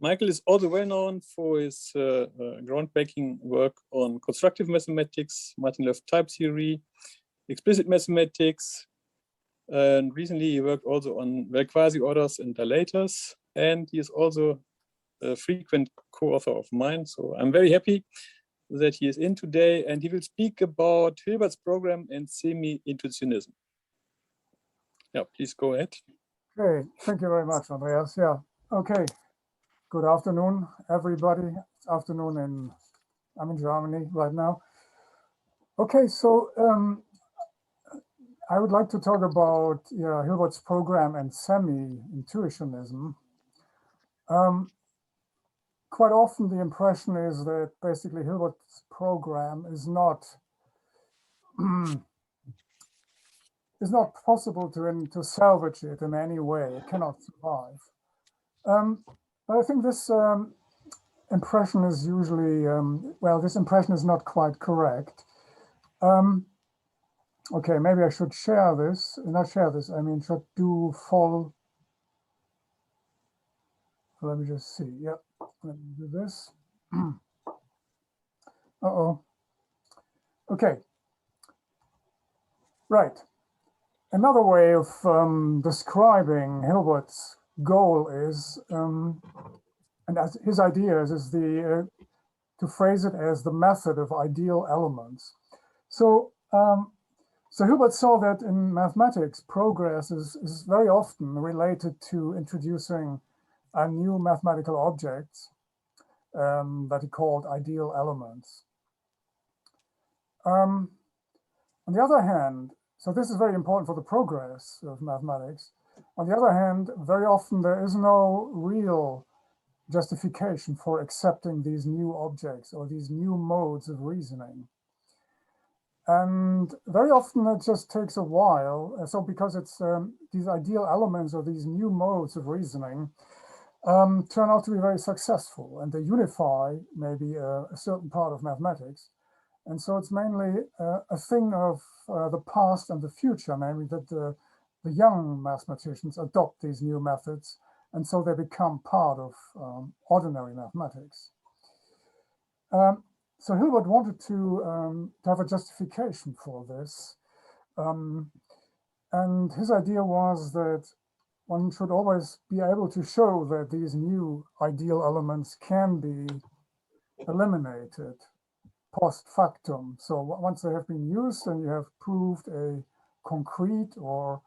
Myhill is also well known for his groundbreaking work on constructive mathematics, Martin-Löf type theory, explicit mathematics, and recently he worked also on quasi-orders and dilators, and he is also a frequent co-author of mine. So I'm very happy that he is in today, and he will speak about Hilbert's program and semi-intuitionism. Yeah, please go ahead. Okay, thank you very much, Andreas. Yeah, okay. Good afternoon, everybody. It's afternoon I'm in Germany right now. Okay, so I would like to talk about Hilbert's program and semi-intuitionism. Quite often the impression is that basically Hilbert's program is not possible to salvage it in any way. It cannot survive. But I think this impression is usually, well, this impression is not quite correct. Okay, maybe I should share this, not share this, I mean, should do full. Let me just see, yep, let me do this. Uh-oh, okay, right. Another way of describing Hilbert's goal is, and as his ideas is to phrase it as the method of ideal elements. So, so Hilbert saw that in mathematics, progress is very often related to introducing new mathematical objects that he called ideal elements. On the other hand, so this is very important for the progress of mathematics. On the other hand, very often there is no real justification for accepting these new objects or these new modes of reasoning. And very often it just takes a while. So because it's these ideal elements or these new modes of reasoning turn out to be very successful, and they unify maybe a certain part of mathematics. And so it's mainly a thing of the past and the future, namely that the young mathematicians adopt these new methods, and so they become part of ordinary mathematics. So Hilbert wanted to have a justification for this. And his idea was that one should always be able to show that these new ideal elements can be eliminated post factum. So once they have been used and you have proved a concrete or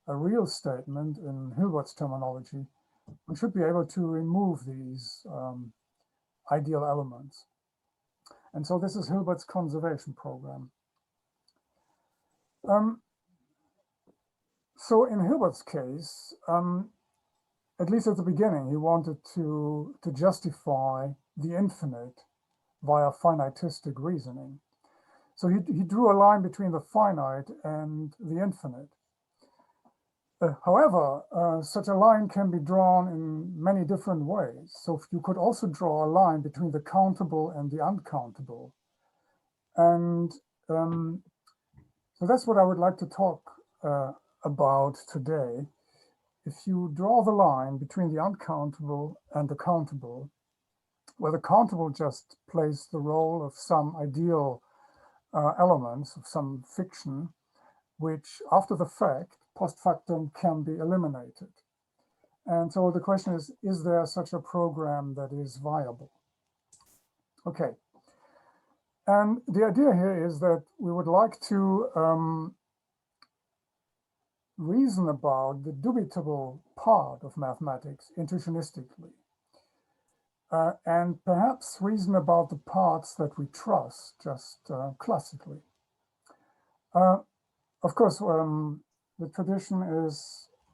a real statement in Hilbert's terminology, one should be able to remove these ideal elements. And so this is Hilbert's conservation program. So in Hilbert's case, at least at the beginning, he wanted to justify the infinite via finitistic reasoning. So he drew a line between the finite and the infinite. However, such a line can be drawn in many different ways. So you could also draw a line between the countable and the uncountable. And so that's what I would like to talk about today. If you draw the line between the uncountable and the countable, where the countable just plays the role of some ideal elements of some fiction, which after the fact, post factum, can be eliminated. And so the question is there such a program that is viable? Okay. And the idea here is that we would like to reason about the dubitable part of mathematics intuitionistically. And perhaps reason about the parts that we trust just classically. Of course, the tradition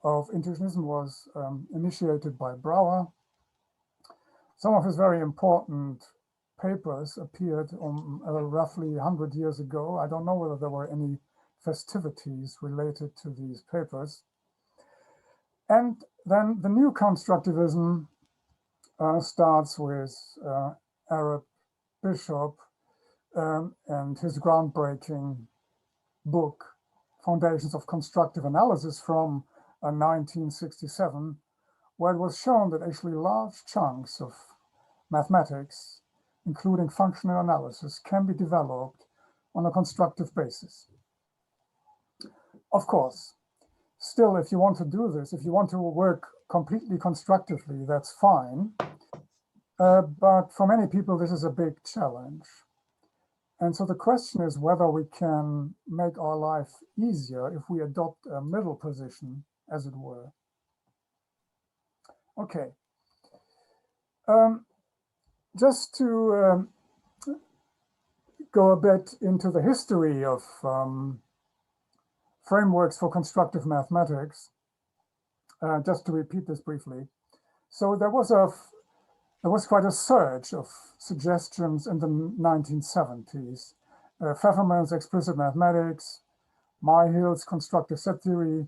of Intuitionism was initiated by Brouwer. Some of his very important papers appeared roughly 100 years ago. I don't know whether there were any festivities related to these papers. And then the new constructivism starts with Arab Bishop and his groundbreaking book, Foundations of Constructive Analysis from 1967, where it was shown that actually large chunks of mathematics, including functional analysis, can be developed on a constructive basis. Of course, still, if you want to do this, if you want to work completely constructively, that's fine. But for many people, this is a big challenge. And so the question is whether we can make our life easier if we adopt a middle position, as it were. Okay. Just to go a bit into the history of frameworks for constructive mathematics, just to repeat this briefly. So there was quite a surge of suggestions in the 1970s. Pfefferman's explicit mathematics, Myhill's constructive set theory,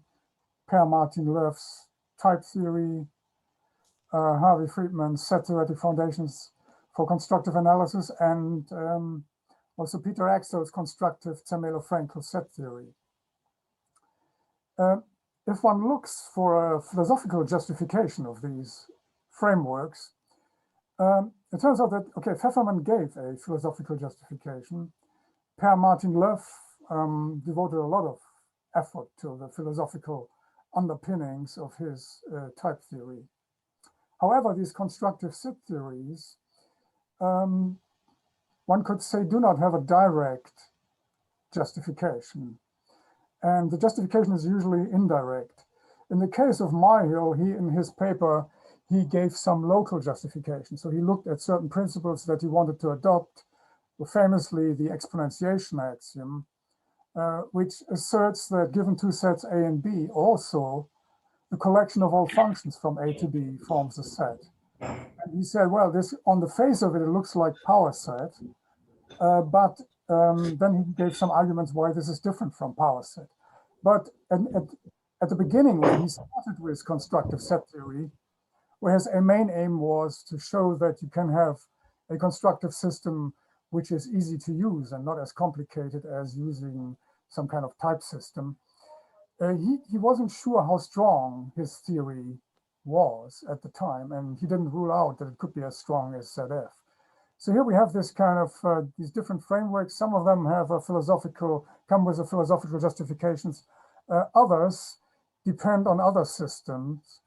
Per Martin-Löf's type theory, Harvey Friedman's set theoretic foundations for constructive analysis, and also Peter Axel's constructive Zermelo-Fraenkel set theory. If one looks for a philosophical justification of these frameworks, it turns out that, okay, Pfefferman gave a philosophical justification. Per Martin-Löf devoted a lot of effort to the philosophical underpinnings of his type theory. However, these constructive set theories, one could say, do not have a direct justification. And the justification is usually indirect. In the case of Myhill, in his paper, he gave some local justification. So he looked at certain principles that he wanted to adopt, famously the exponentiation axiom, which asserts that given two sets A and B, also the collection of all functions from A to B forms a set. And he said, well, this, on the face of it, it looks like power set, but then he gave some arguments why this is different from power set. But at the beginning, when he started with constructive set theory, where his main aim was to show that you can have a constructive system which is easy to use and not as complicated as using some kind of type system, he wasn't sure how strong his theory was at the time, and he didn't rule out that it could be as strong as ZF. So here we have this kind of these different frameworks. Some of them have a come with a philosophical justifications. Others depend on other systems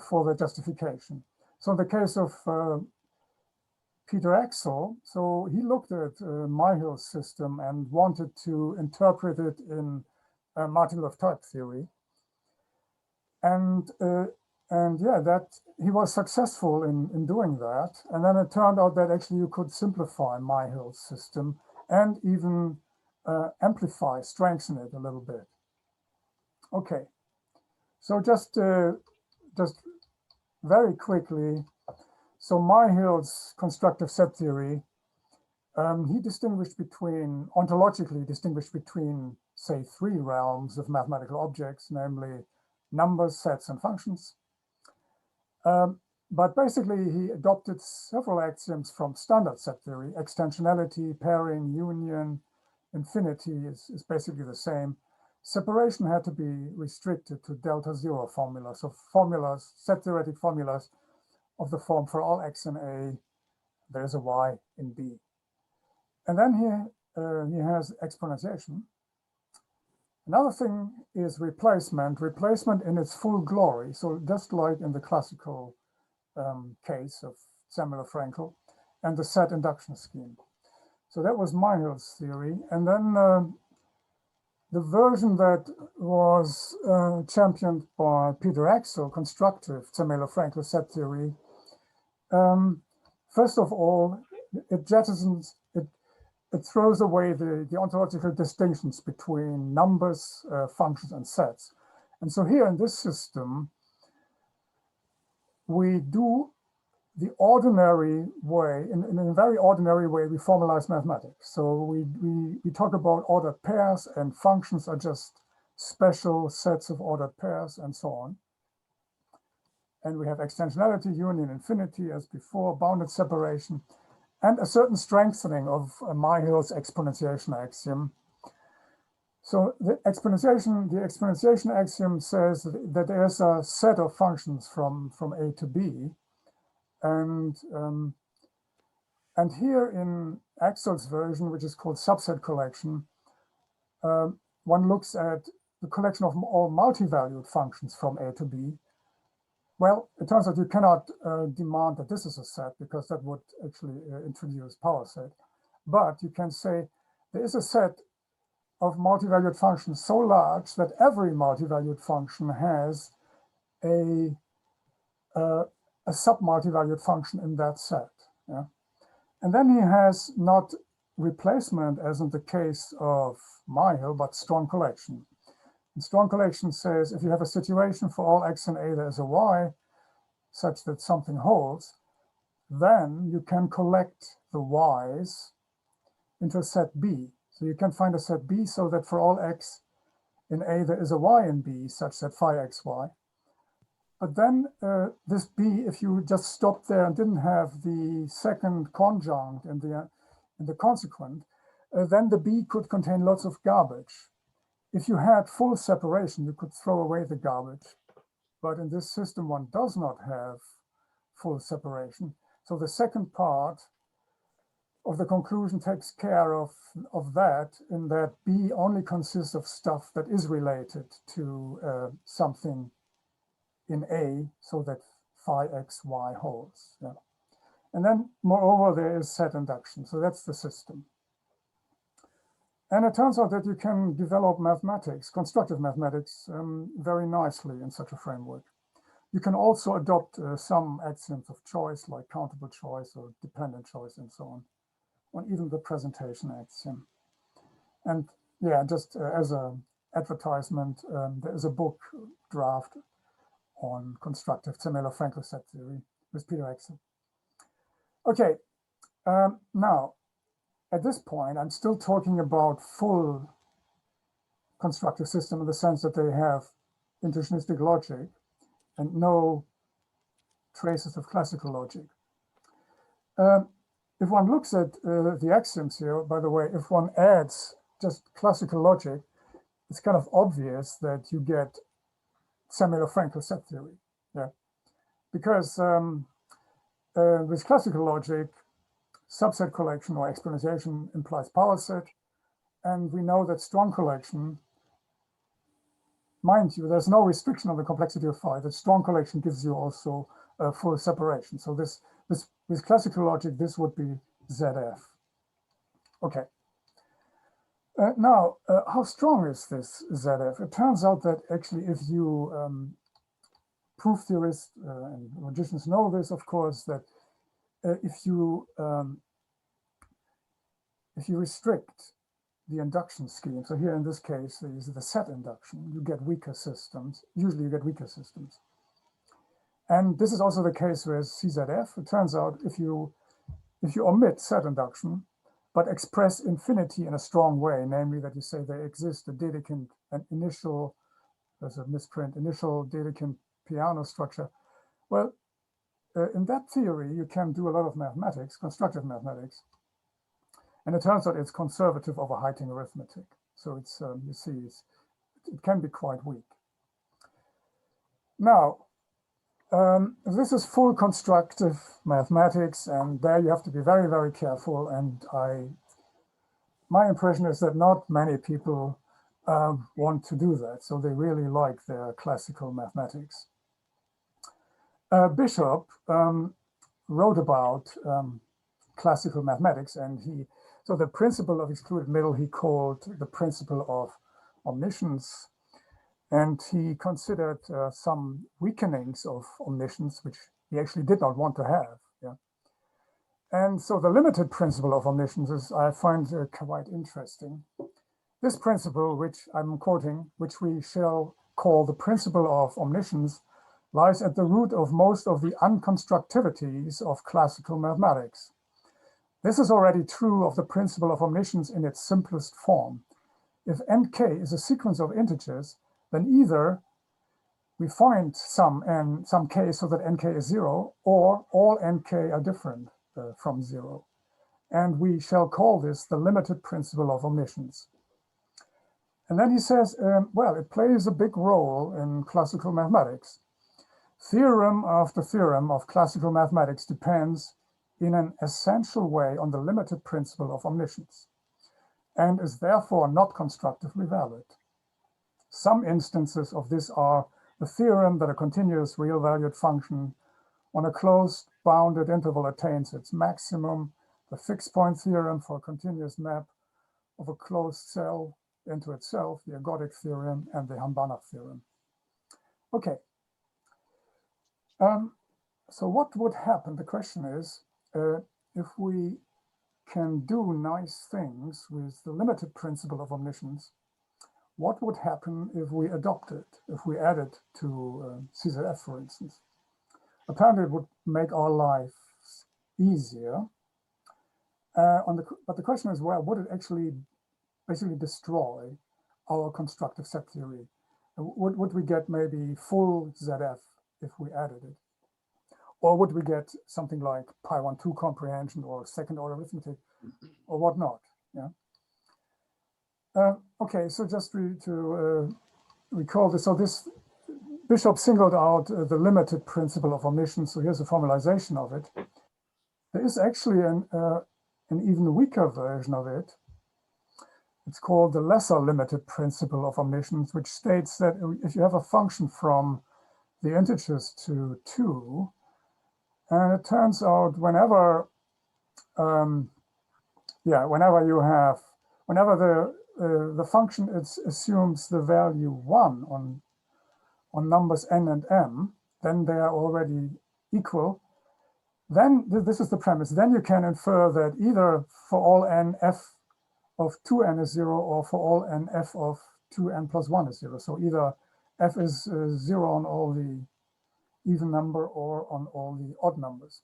for the justification. So in the case of Peter Axel, so he looked at Myhill's system and wanted to interpret it in Martin-Löf type theory. And yeah, that he was successful in doing that. And then it turned out that actually you could simplify Myhill's system and even amplify, strengthen it a little bit. Okay, so just very quickly, so Myhill's constructive set theory, he distinguished between, ontologically distinguished between, say, three realms of mathematical objects, namely numbers, sets, and functions. But basically, he adopted several axioms from standard set theory. Extensionality, pairing, union, infinity is basically the same. Separation had to be restricted to delta zero formulas, so formulas, set theoretic formulas of the form for all x in A, there's a y in B. And then he has exponentiation. Another thing is replacement in its full glory. So just like in the classical case of Zermelo-Fraenkel and the set induction scheme. So that was Myhill's theory. And then the version that was championed by Peter Axel, constructive Zermelo-Fraenkel set theory, first of all, it jettisons, it throws away the ontological distinctions between numbers, functions, and sets. And so here in this system, we do the ordinary way, in a very ordinary way, we formalize mathematics. So we talk about ordered pairs, and functions are just special sets of ordered pairs and so on. And we have extensionality, union, infinity as before, bounded separation, and a certain strengthening of Myhill's exponentiation axiom. So the exponentiation axiom says that there's a set of functions from A to B, and here in Axel's version, which is called subset collection, one looks at the collection of all multi-valued functions from A to B. Well, it turns out you cannot demand that this is a set, because that would actually introduce power set. But you can say there is a set of multi-valued functions so large that every multi-valued function has a sub-multi-valued function in that set. Yeah? And then he has not replacement, as in the case of Myhill, but strong collection. And strong collection says if you have a situation for all x and a there is a y, such that something holds, then you can collect the y's into a set B. So you can find a set B so that for all x in A there is a y in B, such that phi xy. But then this B, if you just stopped there and didn't have the second conjunct in the consequent, then the B could contain lots of garbage. If you had full separation, you could throw away the garbage. But in this system, one does not have full separation. So the second part of the conclusion takes care of that, in that B only consists of stuff that is related to something in A, so that phi x, y holds. Yeah. And then, moreover, there is set induction. So that's the system. And it turns out that you can develop mathematics, constructive mathematics, very nicely in such a framework. You can also adopt some axioms of choice, like countable choice or dependent choice and so on even the presentation axiom. And yeah, just as an advertisement, there is a book draft on constructive Zermelo-Fraenkel set theory with Peter Axel. Okay, now, at this point, I'm still talking about full constructive system in the sense that they have intuitionistic logic and no traces of classical logic. If one looks at the axioms here, by the way, if one adds just classical logic, it's kind of obvious that you get Zermelo-Fraenkel set theory. Yeah, because with classical logic, subset collection or exponentiation implies power set, and we know that strong collection, mind you, there's no restriction on the complexity of phi. That strong collection gives you also full separation. So this with classical logic, this would be ZF. Okay. Now, how strong is this ZF? It turns out that actually, if you proof theorists and logicians know this, of course, that if you restrict the induction scheme, so here in this case, is the set induction, you get weaker systems. Usually, you get weaker systems. And this is also the case with CZF. It turns out if you omit set induction, but express infinity in a strong way, namely that you say there exists a Dedekind, an initial, there's a misprint, initial Dedekind piano structure. Well, in that theory, you can do a lot of mathematics, constructive mathematics. And it turns out it's conservative over Heiting arithmetic. So it's, you see, it can be quite weak. Now, this is full constructive mathematics, and there you have to be very, very careful. And my impression is that not many people want to do that. So they really like their classical mathematics. Bishop wrote about classical mathematics, and so the principle of excluded middle he called the principle of omniscience. And he considered some weakenings of omniscience, which he actually did not want to have. Yeah. And so the limited principle of omniscience is, I find quite interesting. This principle, which I'm quoting, which we shall call the principle of omniscience, lies at the root of most of the unconstructivities of classical mathematics. This is already true of the principle of omniscience in its simplest form. If nk is a sequence of integers, then either we find some k so that nk is 0, or all nk are different from 0. And we shall call this the limited principle of omniscience. And then he says, well, it plays a big role in classical mathematics. Theorem after theorem of classical mathematics depends in an essential way on the limited principle of omniscience, and is therefore not constructively valid. Some instances of this are the theorem that a continuous real-valued function on a closed bounded interval attains its maximum, the fixed-point theorem for a continuous map of a closed cell into itself, the ergodic theorem, and the Hambana theorem. Okay. So what would happen? The question is, if we can do nice things with the limited principle of omniscience, what would happen if we adopt it, if we add it to CZF, for instance? Apparently, it would make our lives easier. But the question is, well, would it actually basically destroy our constructive set theory? Would we get maybe full ZF if we added it? Or would we get something like pi 1-2 comprehension or second order arithmetic or whatnot? Yeah. Okay, so just to recall this, so this Bishop singled out the limited principle of omniscience. So here's a formalization of it. There is actually an even weaker version of it. It's called the lesser limited principle of omniscience, which states that if you have a function from the integers to 2, and it turns out whenever the function assumes the value 1 on numbers n and m, then they are already equal. Then this is the premise. Then you can infer that either for all n f of 2n is 0, or for all n f of 2n plus 1 is 0. So either f is 0 on all the even number or on all the odd numbers.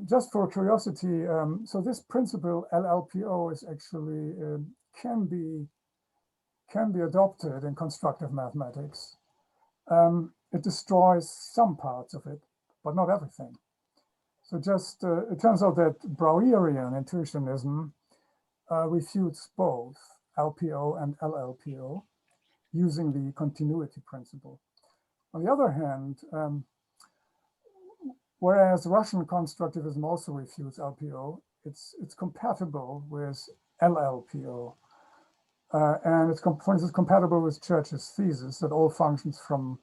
Just for curiosity, so this principle LLPO is actually can be adopted in constructive mathematics. It destroys some parts of it, but not everything. So just it turns out that Brauerian Intuitionism refutes both LPO and LLPO using the continuity principle. On the other hand, whereas Russian constructivism also refutes LPO, it's compatible with LLPO. And it's, for instance, compatible with Church's thesis that all functions from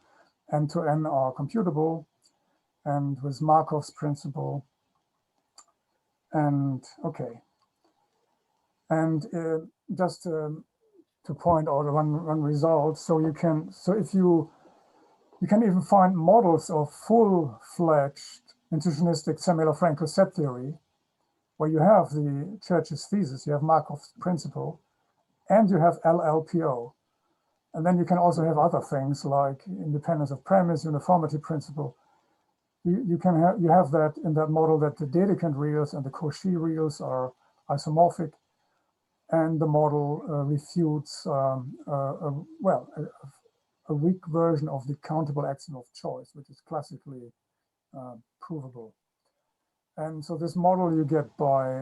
n to n are computable, and with Markov's principle. And okay. And just to point out one result, so you can even find models of full-fledged Intuitionistic Zermelo-Fraenkel set theory, where you have the Church's thesis, you have Markov's principle, and you have LLPO. And then you can also have other things like independence of premise, uniformity principle. You have that in that model that the Dedekind reals and the Cauchy reals are isomorphic, and the model refutes a weak version of the countable axiom of choice, which is classically provable. And so this model you get by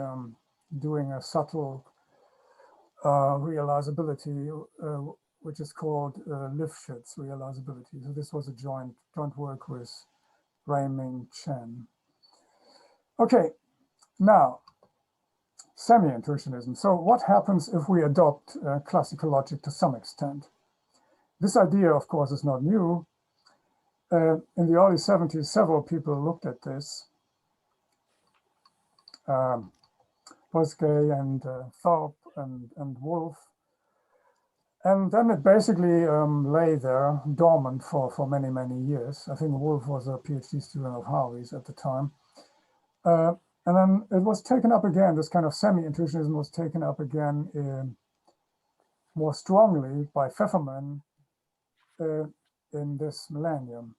doing a subtle realizability, which is called Lifshitz realizability. So this was a joint work with Raiming Chen. Okay, now semi-intuitionism. So what happens if we adopt classical logic to some extent? This idea, of course, is not new. In the early 70s, several people looked at this. Bosquet and Thorpe and Wolf. And then it basically lay there dormant for many, many years. I think Wolf was a PhD student of Harvey's at the time. And then it was taken up again, this kind of semi-intuitionism was taken up again more strongly by Pfefferman in this millennium.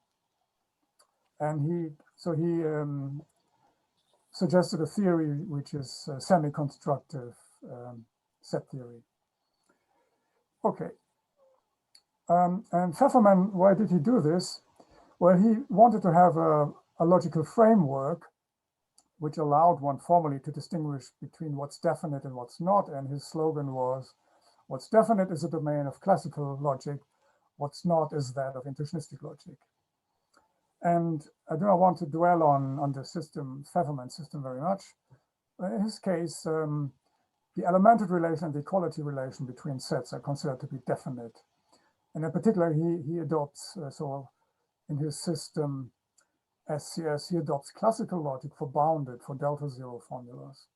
And he suggested a theory which is semi-constructive set theory. Okay. And Pfefferman, why did he do this? Well, he wanted to have a logical framework which allowed one formally to distinguish between what's definite and what's not. And his slogan was, What's definite is a domain of classical logic. What's not is that of intuitionistic logic. And I do not want to dwell on the system, Pfefferman's system, very much. In his case, the elementary relation and the equality relation between sets are considered to be definite. And in particular, he adopts, so in his system, SCS, he adopts classical logic for bounded, for delta zero formulas.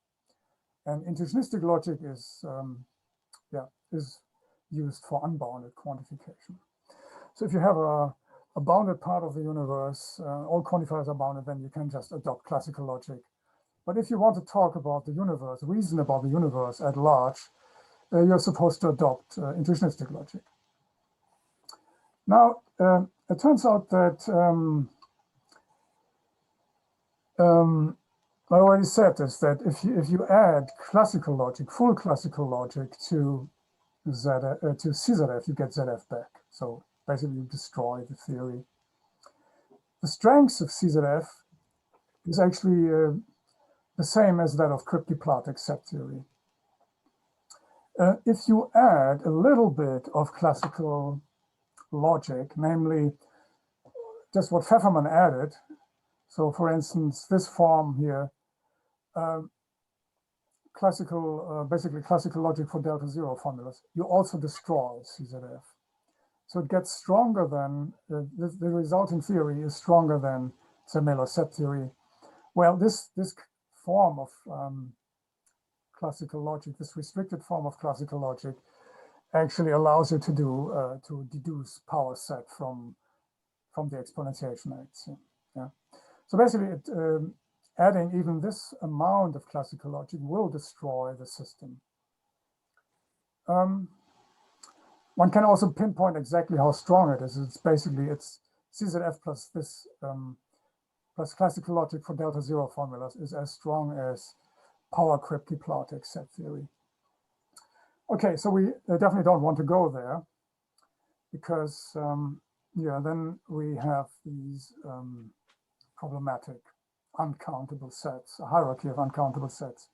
And intuitionistic logic is used for unbounded quantification. So if you have a bounded part of the universe, all quantifiers are bounded, then you can just adopt classical logic. But if you want to talk about the universe, reason about the universe at large, you're supposed to adopt intuitionistic logic. Now, it turns out that I already said this, that if you add classical logic, full classical logic to CZF, you get ZF back. So basically you destroy the theory. The strength of CZF is actually the same as that of cryptoplastic set theory. If you add a little bit of classical logic, namely just what Pfefferman added, so for instance, this form here, basically classical logic for delta zero formulas, you also destroy CZF. So it gets stronger than, the resulting theory is stronger than Zermelo set theory. Well, this form of classical logic, this restricted form of classical logic, actually allows you to do to deduce power set from the exponentiation axiom. Yeah. So basically, adding even this amount of classical logic will destroy the system. One can also pinpoint exactly how strong it is. It's basically CZF plus this plus classical logic for delta zero formulas is as strong as power cryptoplastic set theory. Okay, so we definitely don't want to go there because then we have these problematic uncountable sets, a hierarchy of uncountable sets.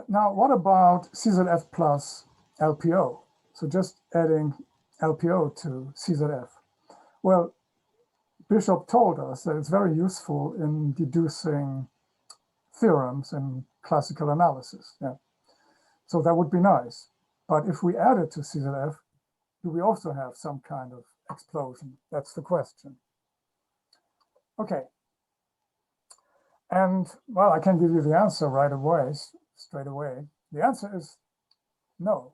Now, what about CZF plus LPO? So just adding LPO to CZF. Well, Bishop told us that it's very useful in deducing theorems in classical analysis. Yeah. So that would be nice. But if we add it to CZF, do we also have some kind of explosion? That's the question. Okay. And well, I can give you the answer right away, straight away. The answer is no,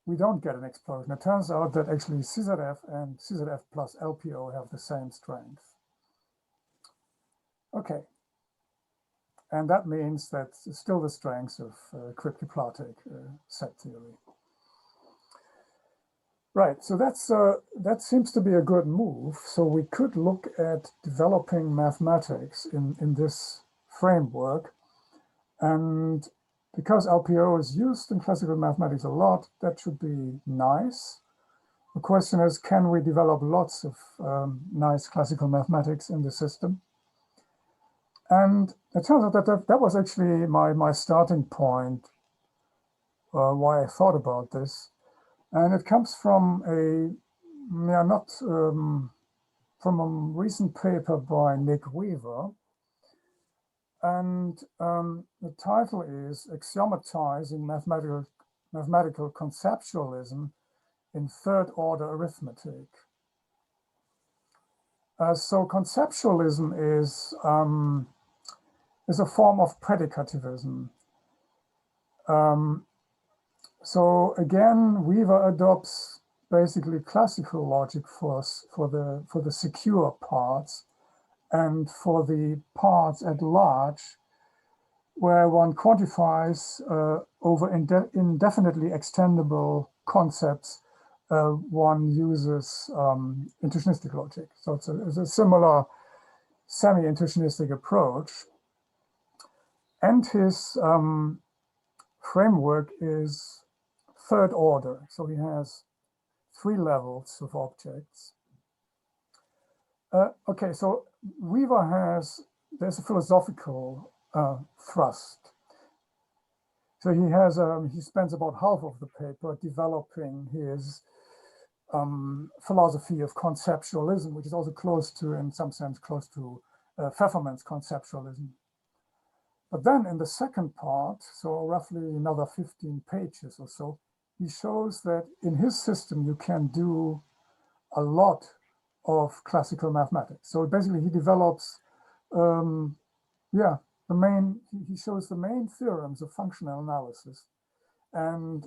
we don't get an explosion. It turns out that actually CZF and CZF plus LPO have the same strength. Okay. And that means that it's still the strength of cryptoplastic set theory. Right, so that seems to be a good move. So we could look at developing mathematics in this framework. And because LPO is used in classical mathematics a lot, that should be nice. The question is, can we develop lots of nice classical mathematics in the system? And it turns out that was actually my starting point, why I thought about this. And it comes from from a recent paper by Nick Weaver. And the title is Axiomatizing Mathematical Conceptualism in Third Order Arithmetic. So conceptualism is a form of predicativism. So again, Weaver adopts basically classical logic for the secure parts, and for the parts at large, where one quantifies over indefinitely extendable concepts, one uses intuitionistic logic. So it's a similar semi-intuitionistic approach. And his framework is third order. So he has 3 levels of objects. Okay, so Weaver there's a philosophical thrust. So he has he spends about half of the paper developing his philosophy of conceptualism, which is also close to, in some sense, close to Pfefferman's conceptualism. But then in the second part, so roughly another 15 pages or so, he shows that in his system you can do a lot of classical mathematics. So basically he develops, he shows the main theorems of functional analysis. And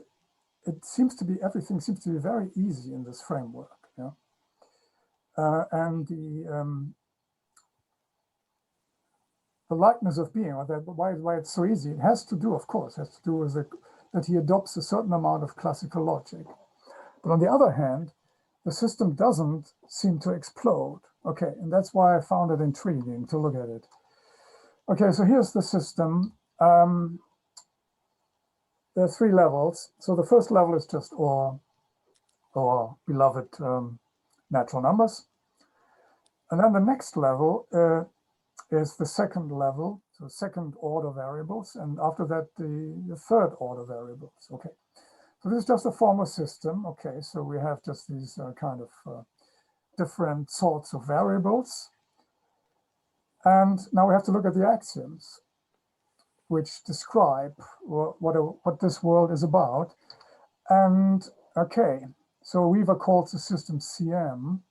it seems to be, everything seems to be very easy in this framework. Yeah? And the likeness of being, or that why it's so easy, it has to do, of course, with that he adopts a certain amount of classical logic. But on the other hand, the system doesn't seem to explode. Okay, and that's why I found it intriguing to look at it. Okay, so here's the system. There are 3 levels. So the first level is just our beloved natural numbers. And then the next level is the second level, so second order variables. And after that, the third order variables. Okay. So this is just a formal system. Okay, so we have just these kind of different sorts of variables. And now we have to look at the axioms, which describe what this world is about. And okay, so Weaver calls the system CM,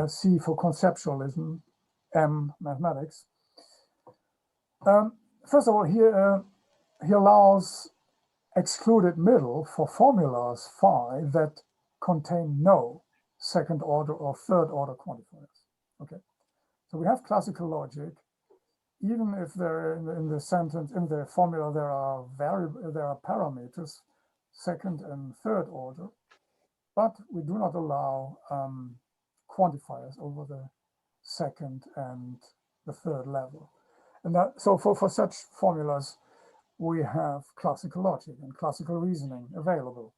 C for conceptualism, M mathematics. First of all, he allows excluded middle for formulas phi that contain no second order or third order quantifiers. Okay, so we have classical logic. Even if there in the sentence, in the formula, there are parameters, second and third order, but we do not allow quantifiers over the second and the third level. And that, so for such formulas, we have classical logic and classical reasoning available.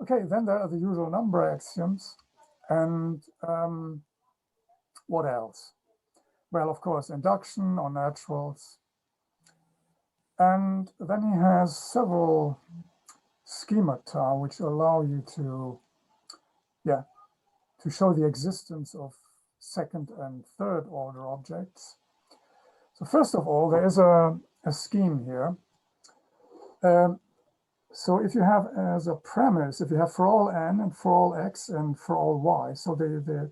Okay, then there are the usual number axioms, and what else? Well, of course, induction or naturals. And then he has several schemata which allow you to show the existence of second and third order objects. So first of all, there is a scheme here. So if you have as a premise, if you have for all n and for all x and for all y, so the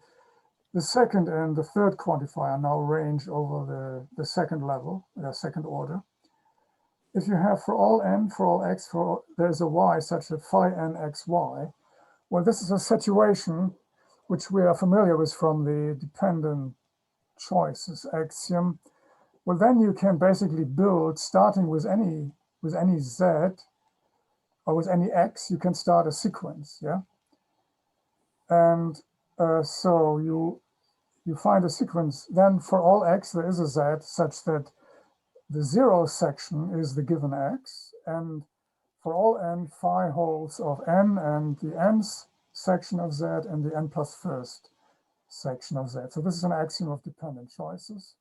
second and the third quantifier now range over the second level, second order. If you have for all n, for all x, there's a y such that phi n x y. Well, this is a situation which we are familiar with from the dependent choices axiom. Well, then you can basically build, starting with any z or with any x, you can start a sequence, yeah? And so you find a sequence, then for all x, there is a z such that the 0 section is the given x, and for all n, phi holds of n and the nth section of z and the n plus first section of z. So this is an axiom of dependent choices.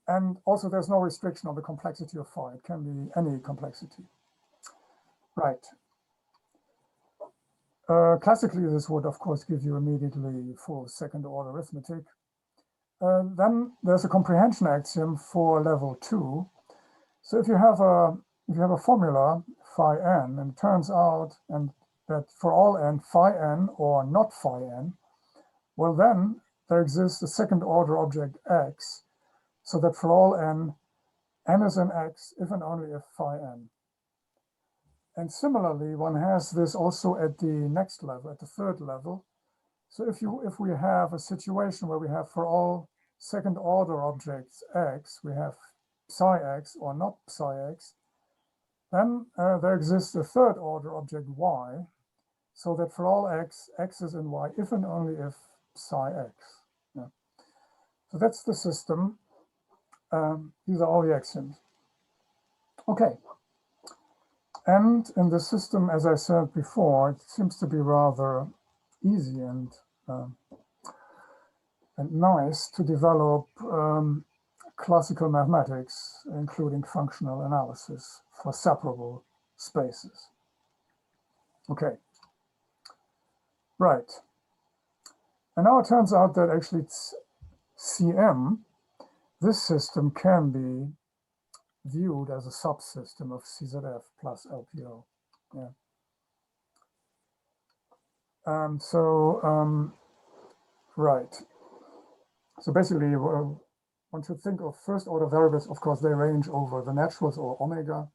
And also there's no restriction on the complexity of phi. It can be any complexity. Right. Classically, this would, of course, give you immediately full second order arithmetic. Then there's a comprehension axiom for level 2. So if you have a formula phi n, and it turns out that for all n, phi n or not phi n, well then there exists a second order object x, so that for all n is an x if and only if phi n. And similarly, one has this also at the next level, at the third level. So if we have a situation where we have for all second order objects x, we have psi x or not psi x, then there exists a third order object y, so that for all x, x's and y, if and only if psi x. Yeah. So that's the system. These are all the axioms. Okay. And in the system, as I said before, it seems to be rather easy and nice to develop classical mathematics, including functional analysis for separable spaces. Okay, right. And now it turns out that actually it's CM, this system can be viewed as a subsystem of CZF plus LPO. Yeah. Right. So basically, one should think of first order variables. Of course, they range over the naturals or omega.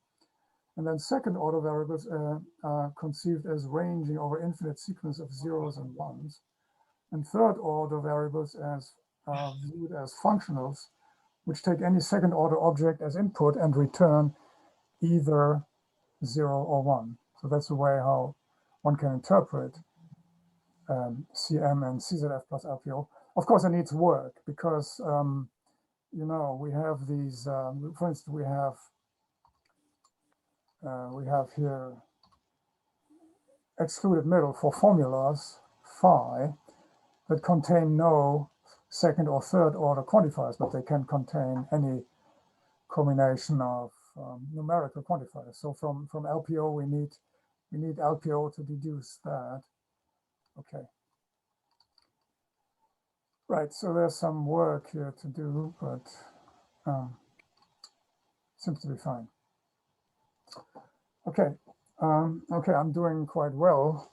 And then second order variables are conceived as ranging over infinite sequence of zeros and ones. And third order variables as viewed as functionals, which take any second order object as input and return either 0 or 1. So that's the way how one can interpret CM and CZF plus LPO. Of course, it needs work because, you know, we have these, for instance, we have here excluded middle for formulas phi that contain no second or third order quantifiers, but they can contain any combination of numerical quantifiers. So from LPO, we need LPO to deduce that. Okay. Right, so there's some work here to do, but seems to be fine. Okay, okay, I'm doing quite well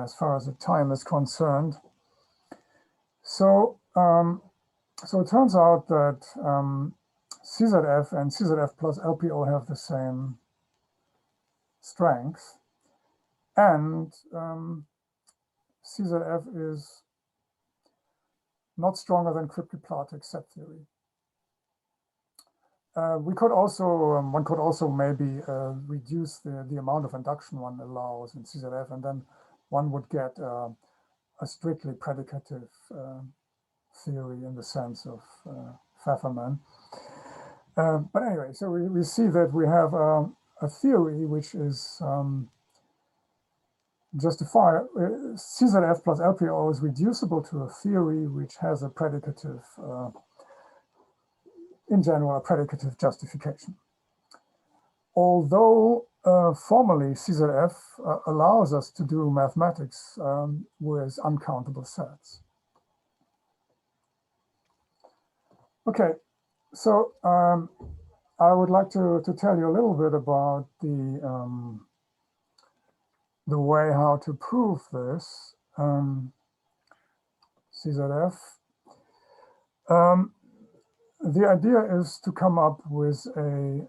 as far as the time is concerned. So, so it turns out that CZF and CZF plus LPO have the same strength, and CZF is not stronger than cryptoplastic set theory. We could also, one could also maybe reduce the amount of induction one allows in CZF, and then one would get a strictly predicative theory in the sense of Pfefferman. But anyway, so we see that we have a theory which is justified. CZF plus LPO is reducible to a theory which has a predicative, in general, a predicative justification. Although formally CZF allows us to do mathematics with uncountable sets. Okay, so I would like to tell you a little bit about the way how to prove this CZF. The idea is to come up with a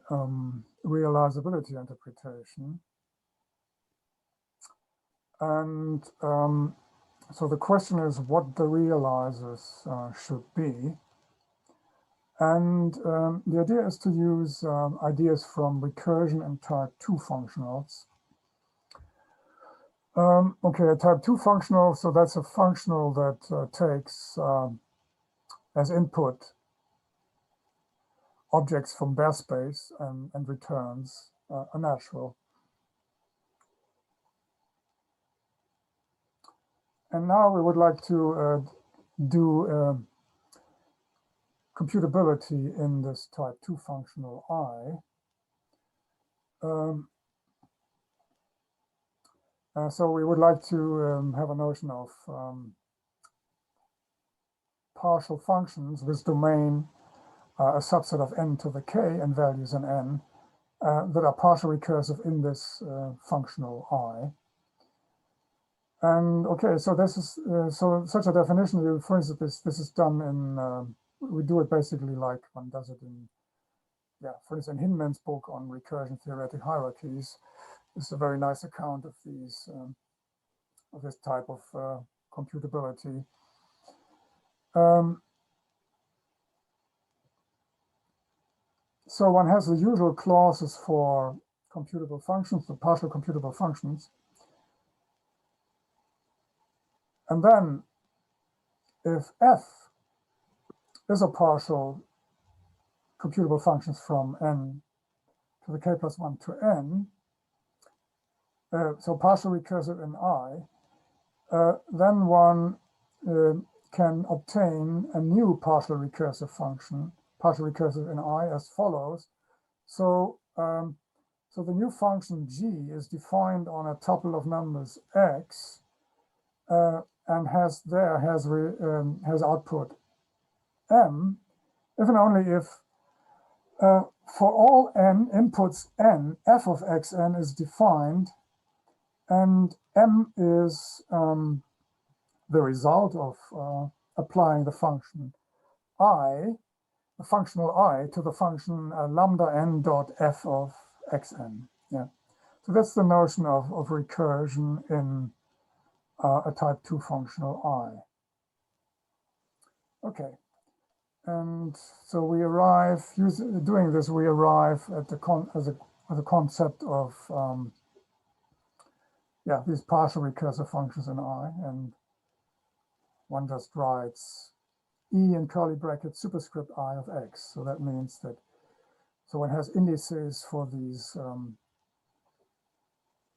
realizability interpretation. And so the question is what the realizers should be. And the idea is to use ideas from recursion and type 2 functionals. Okay, a type 2 functional, so that's a functional that takes as input objects from bare space and returns a natural. And now we would like to do computability in this type 2 functional I. So we would like to have a notion of partial functions with domain a subset of n to the k and values in n that are partially recursive in this functional I. And okay, so this is so such a definition. For instance, this is done in we do it basically like one does it in, yeah, for instance, in Hinman's book on recursion theoretic hierarchies. This is a very nice account of these of this type of computability. So one has the usual clauses for computable functions, the partial computable functions. And then if f is a partial computable functions from n to the k plus 1 to n, so partial recursive in I, then one can obtain a new partial recursive function partially recursive in I as follows. So, so the new function g is defined on a tuple of numbers x, and has output m, if and only if for all n inputs n, f of xn is defined, and m is the result of applying the function I, the functional I, to the function lambda n dot f of xn. Yeah, so that's the notion of recursion in a type 2 functional I. Okay, and so we arrive, doing this, we arrive at the concept of yeah, these partial recursive functions in I, and one just writes E in curly brackets superscript I of x. So that means that, so one has indices for these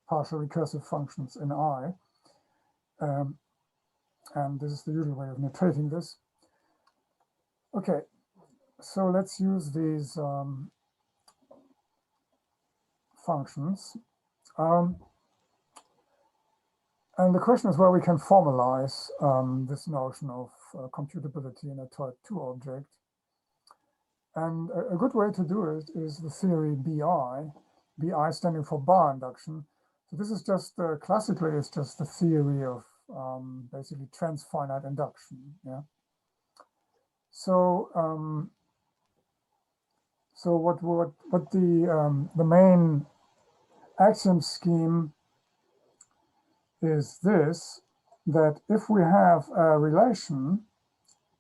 partial recursive functions in I. And this is the usual way of notating this. Okay, so let's use these functions. And the question is where we can formalize this notion of computability in a type 2 object. And a good way to do it is the theory BI standing for bar induction. So this is just, classically, it's just the theory of basically transfinite induction. Yeah. So, so what the main axiom scheme is this, that if we have a relation,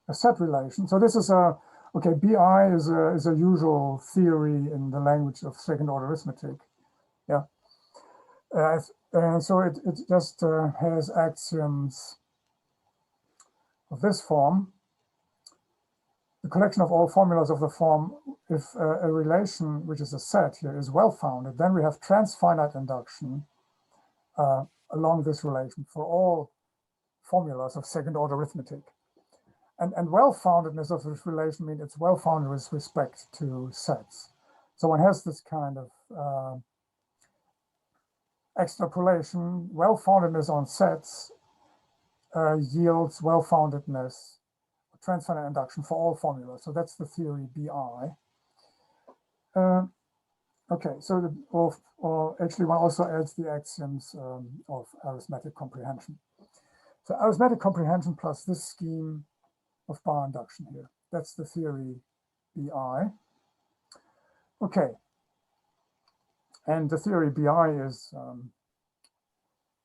a set relation, so this is a, okay, BI is a usual theory in the language of second order arithmetic. Yeah. And so it just has axioms of this form. The collection of all formulas of the form, if a relation, which is a set here, is well-founded, then we have transfinite induction along this relation for all formulas of second order arithmetic. And well-foundedness of this relation means it's well-founded with respect to sets. So one has this kind of extrapolation. Well-foundedness on sets yields well-foundedness, transfinite induction for all formulas. So that's the theory BI. Okay, so or actually one also adds the axioms of arithmetic comprehension. So arithmetic comprehension plus this scheme of bar induction here. That's the theory BI. Okay, and the theory BI is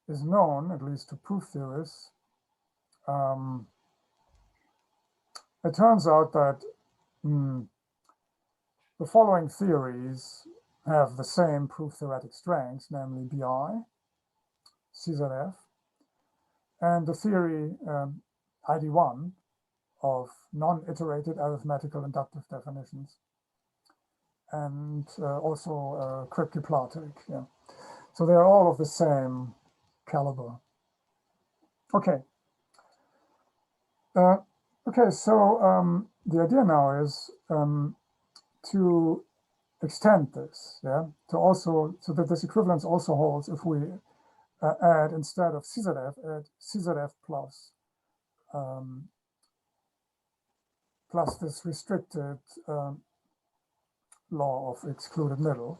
known, at least to proof theorists. It turns out that the following theories have the same proof theoretic strengths, namely BI, CZF, and the theory ID1 of non-iterated arithmetical inductive definitions, and also cryptoplastic. Yeah. So they are all of the same caliber. Okay. Okay, so the idea now is to extend this, yeah, to also, so that this equivalence also holds if we add, instead of CZF, add CZF plus plus this restricted law of excluded middle,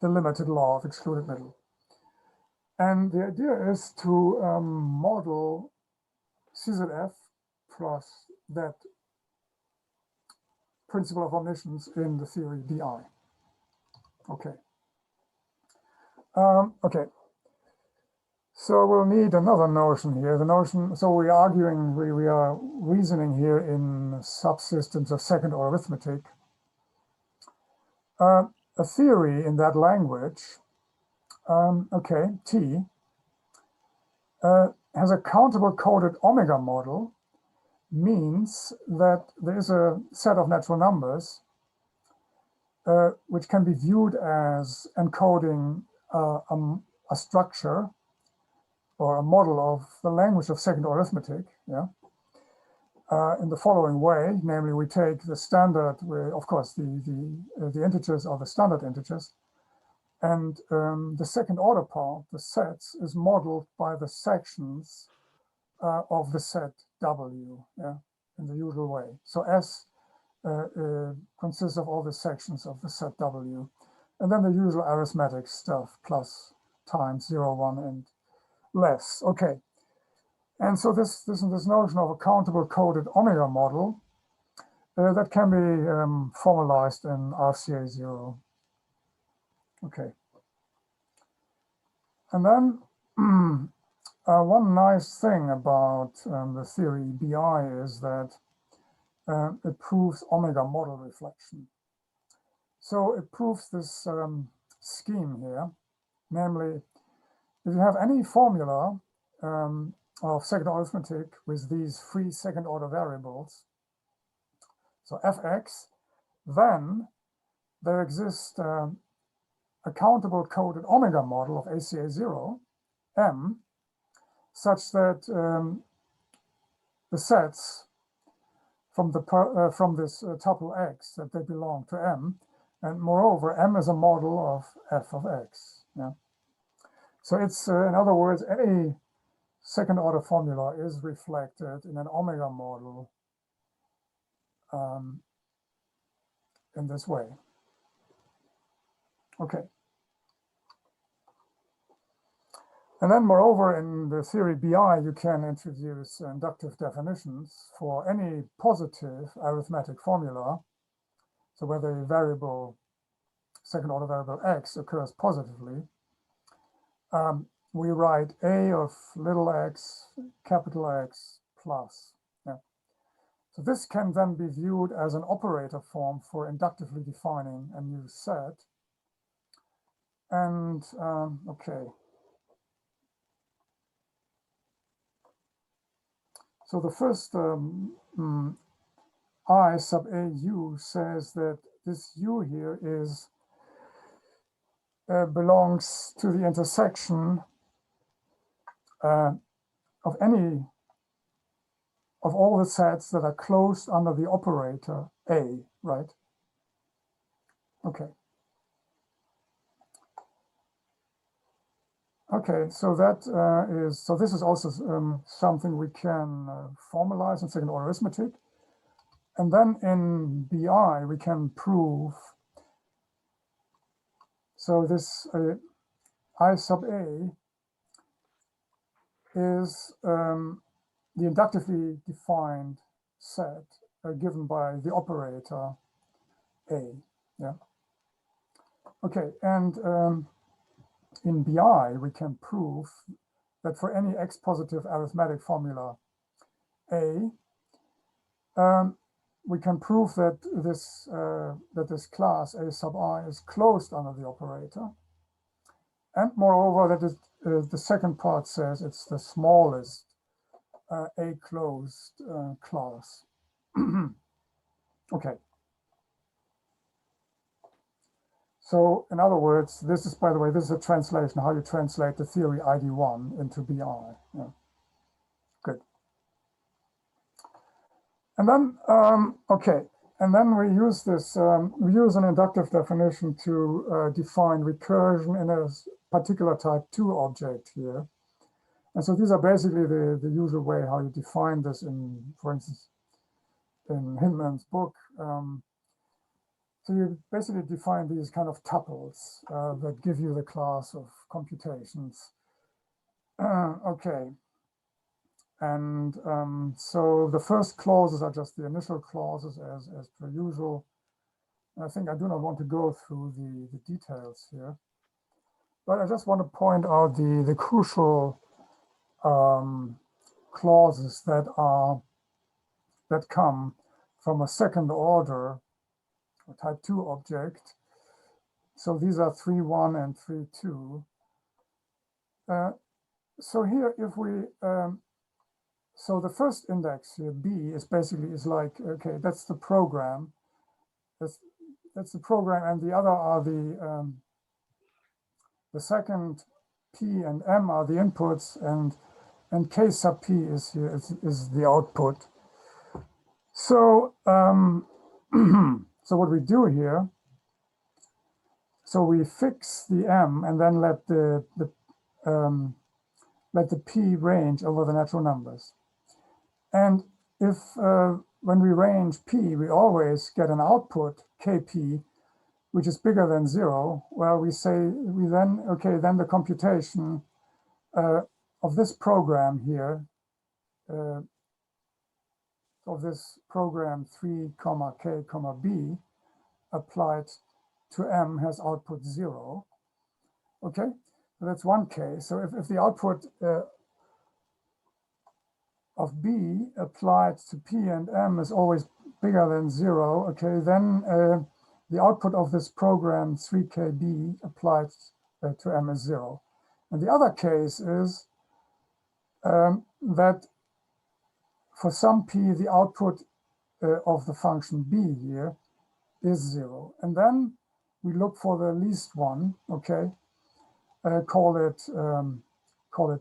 the limited law of excluded middle. And the idea is to model CZF plus that principle of omniscience in the theory BI. Okay. Okay. So we'll need another notion here. The notion, so we're arguing, we are reasoning here in subsystems of second order arithmetic. A theory in that language, okay, T, has a countable coded omega model, means that there is a set of natural numbers which can be viewed as encoding a structure or a model of the language of second order arithmetic, yeah, in the following way, namely we take the standard, of course, the integers are the standard integers, and the second order part, the sets, is modeled by the sections of the set W, yeah, in the usual way. So S consists of all the sections of the set W, and then the usual arithmetic stuff, plus, times, 0, 1, and less. Okay. And so this notion of a countable coded omega model that can be formalized in RCA 0. Okay. And then one nice thing about the theory BI is that it proves omega model reflection. So it proves this scheme here, namely, if you have any formula of second arithmetic with these three second order variables, so fx, then there exists a countable coded omega model of ACA 0, M, such that the sets from this tuple x, that they belong to M, and moreover, M is a model of f of x. Yeah. So it's, in other words, any second order formula is reflected in an omega model in this way. Okay. And then moreover, in the theory BI, you can introduce inductive definitions for any positive arithmetic formula. So where the variable, second order variable x occurs positively, we write a of little x, capital X, plus. Yeah. So this can then be viewed as an operator form for inductively defining a new set. And okay. So the first I sub a u says that this u here is belongs to the intersection of any of all the sets that are closed under the operator a, right? Okay. Okay, so that this is also something we can formalize in second order arithmetic. And then in BI, we can prove, so this I sub a is the inductively defined set given by the operator a, yeah. Okay, and in BI, we can prove that for any x positive arithmetic formula a, we can prove that this class a sub I is closed under the operator, and moreover that the second part says it's the smallest a closed class. Okay. So in other words, this is, by the way, this is a translation, how you translate the theory ID1 into BI. Yeah. Good. And then, okay, and then we use this, we use an inductive definition to define recursion in a particular type 2 object here. And so these are basically the usual way how you define this in, for instance, in Hinman's book. So you basically define these kind of tuples that give you the class of computations. Okay. And so the first clauses are just the initial clauses as per usual. And I think I do not want to go through the details here, but I just want to point out the crucial clauses that come from a second order type 2 object. So these are 3.1 and 3.2. So here, if we, so the first index here, B, is basically like, okay, that's the program. That's the program, and the other are the second P and M are the inputs, and K sub P is here, is the output. So, so what we do here, so we fix the M and then let the P range over the natural numbers. And if when we range P, we always get an output KP, which is bigger than 0, well, we say, then the computation of this program here, of this program 3, K, B, applied to M has output 0. Okay, so that's one case. So if the output of B applied to P and M is always bigger than 0, okay, then the output of this program 3KB applied to M is 0. And the other case is that for some P, the output of the function B here is 0. And then we look for the least one, okay, call it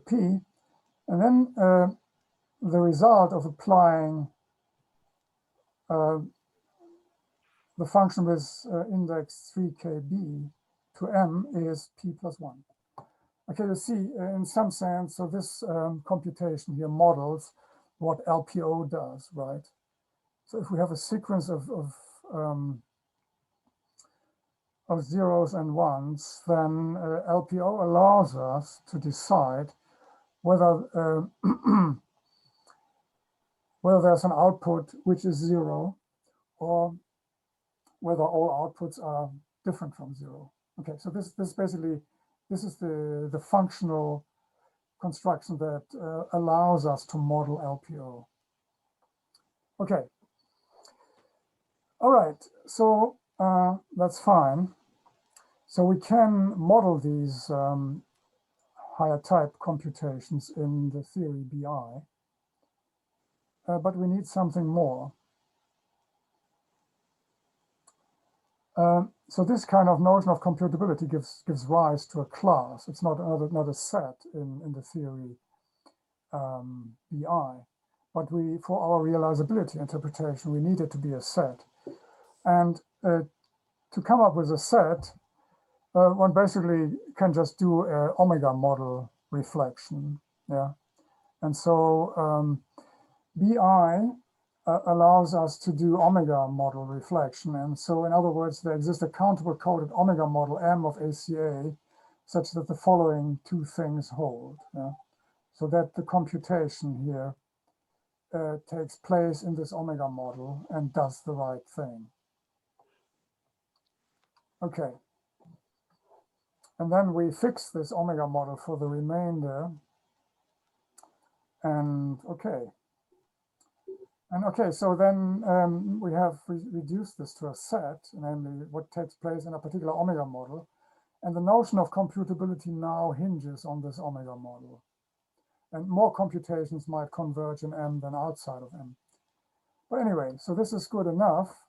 P. And then the result of applying the function with index 3KB to M is P plus 1. Okay, you see, in some sense, so this computation here models what LPO does, right? So if we have a sequence of zeros and ones, then LPO allows us to decide whether whether there's an output which is 0 or whether all outputs are different from 0. Okay, so this basically, this is the functional construction that allows us to model LPO. Okay. All right, so that's fine. So we can model these higher type computations in the theory BI, but we need something more. So this kind of notion of computability gives rise to a class. It's not a set in the theory BI, but for our realizability interpretation, we need it to be a set. And to come up with a set, one basically can just do an omega model reflection, yeah. And so BI allows us to do omega model reflection. And so in other words, there exists a countable coded omega model M of ACA such that the following two things hold, yeah? So that the computation here takes place in this omega model and does the right thing. Okay. And then we fix this omega model for the remainder. And okay. And okay, so then we have reduced this to a set, namely what takes place in a particular omega model. And the notion of computability now hinges on this omega model. And more computations might converge in M than outside of M. But anyway, so this is good enough.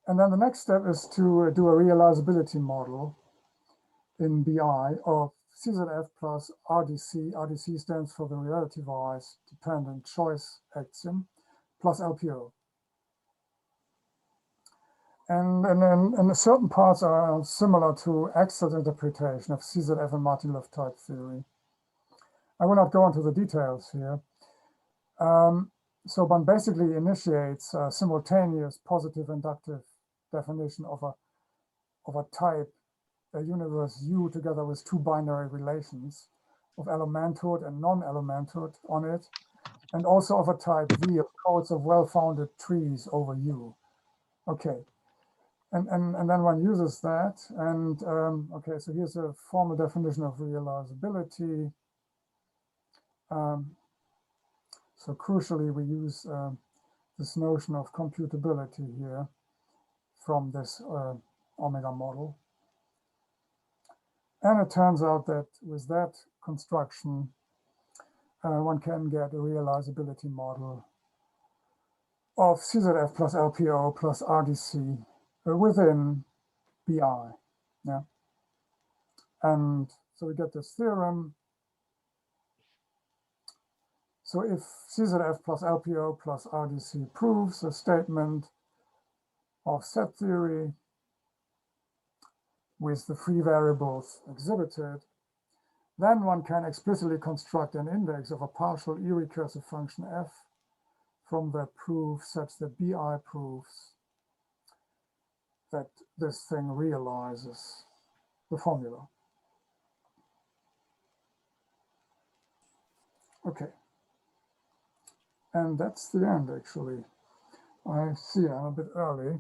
And then the next step is to do a realizability model in BI of CZF plus RDC. RDC stands for the relativized dependent choice axiom plus LPO. And certain parts are similar to Axel's interpretation of CZF and Martin-Löf type theory. I will not go into the details here. So one basically initiates a simultaneous positive inductive definition of a type, a universe U together with two binary relations of elementhood and non-elementhood on it, and also of a type V of codes of well-founded trees over U. Okay, and then one uses that, and okay, so here's a formal definition of realizability. So crucially, we use this notion of computability here from this omega model. And it turns out that with that construction, one can get a realizability model of CZF plus LPO plus RDC within BI. Yeah. And so we get this theorem. So if CZF plus LPO plus RDC proves a statement of set theory with the free variables exhibited, then one can explicitly construct an index of a partial e-recursive function f from that proof such that BI proves that this thing realizes the formula. Okay. And that's the end, actually. I see I'm a bit early.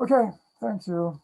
Okay, thank you.